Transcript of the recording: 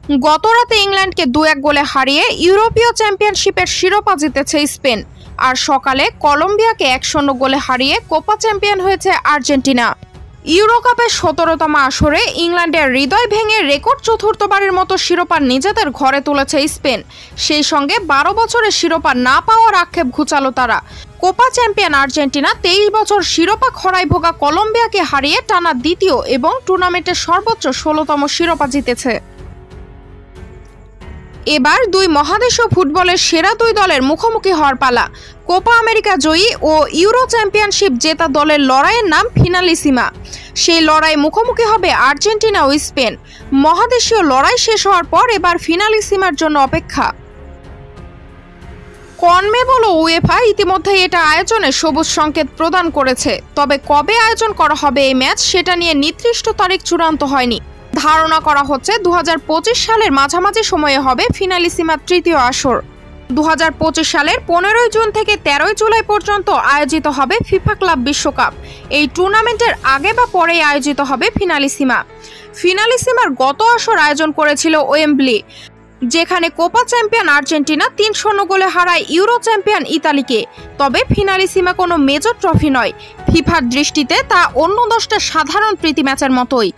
গতরাতে ইংল্যান্ডকে 2-1 গোলে হারিয়ে ইউরোপীয় চ্যাম্পিয়নশিপের শিরোপা জিতেছে স্পেন। আর সকালে কলম্বিয়াকে 1-0 গোলে হারিয়ে কোপা চ্যাম্পিয়ন হয়েছে আর্জেন্টিনা। ইউরোকাপের 17তম আসরে ইংল্যান্ডের হৃদয় ভেঙে রেকর্ড চতুর্থবারের মতো শিরোপা নিজেদের ঘরে তুলেছে স্পেন। সেই সঙ্গে 12 বছরের শিরোপা না পাওয়ার আক্ষেপ ঘুচালো তারা। কোপা চ্যাম্পিয়ন আর্জেন্টিনা 23 বছর শিরোপা খরায় ভোগা কলম্বিয়াকে হারিয়ে টানা দ্বিতীয় এবং টুর্নামেন্টের সর্বোচ্চ 16তম শিরোপা জিতেছে। এবার দুই মহাদেশীয় ফুটবলের সেরা দুই দলের মুখোমুখি হওয়ার পালা। কোপা আমেরিকা জয়ী ও ইউরো চ্যাম্পিয়নশিপ জেতা দলের লড়াইয়ের নাম ফিনালিসিমা। সেই লড়াই মুখোমুখি হবে আর্জেন্টিনা ও স্পেন। মহাদেশীয় লড়াই শেষ হওয়ার পর এবার ফিনালিসিমার জন্য অপেক্ষা। কনমেবল ও উয়েফা ইতিমধ্যে এটা আয়োজনে সবুজ সংকেত প্রদান করেছে, তবে কবে আয়োজন করা হবে এই ম্যাচ সেটা নিয়ে নির্দিষ্ট তারিখ চূড়ান্ত হয়নি। ধারণা করা হচ্ছে 2025 সালের মাঝামাঝি সময়ে হবে ফিনালিসিমার তৃতীয় আসর। 2025 সালের 15 জুন থেকে 13 জুলাই পর্যন্ত আয়োজিত হবে ফিফা ক্লাব বিশ্বকাপ। এই টুর্নামেন্টের আগে বা পরে আয়োজিত হবে ফিনালিসিমা। ফিনালিসিমার গত আসর আয়োজন করেছিল ওয়েম্বলি, যেখানে কোপা চ্যাম্পিয়ন আর্জেন্টিনা 3-0 গোলে হারায় ইউরো চ্যাম্পিয়ন ইতালিকে। তবে ফিনালিসিমা কোনো মেজর ট্রফি নয়, ফিফার দৃষ্টিতে তা অন্য 10টা সাধারণ প্রীতি ম্যাচের মতোই।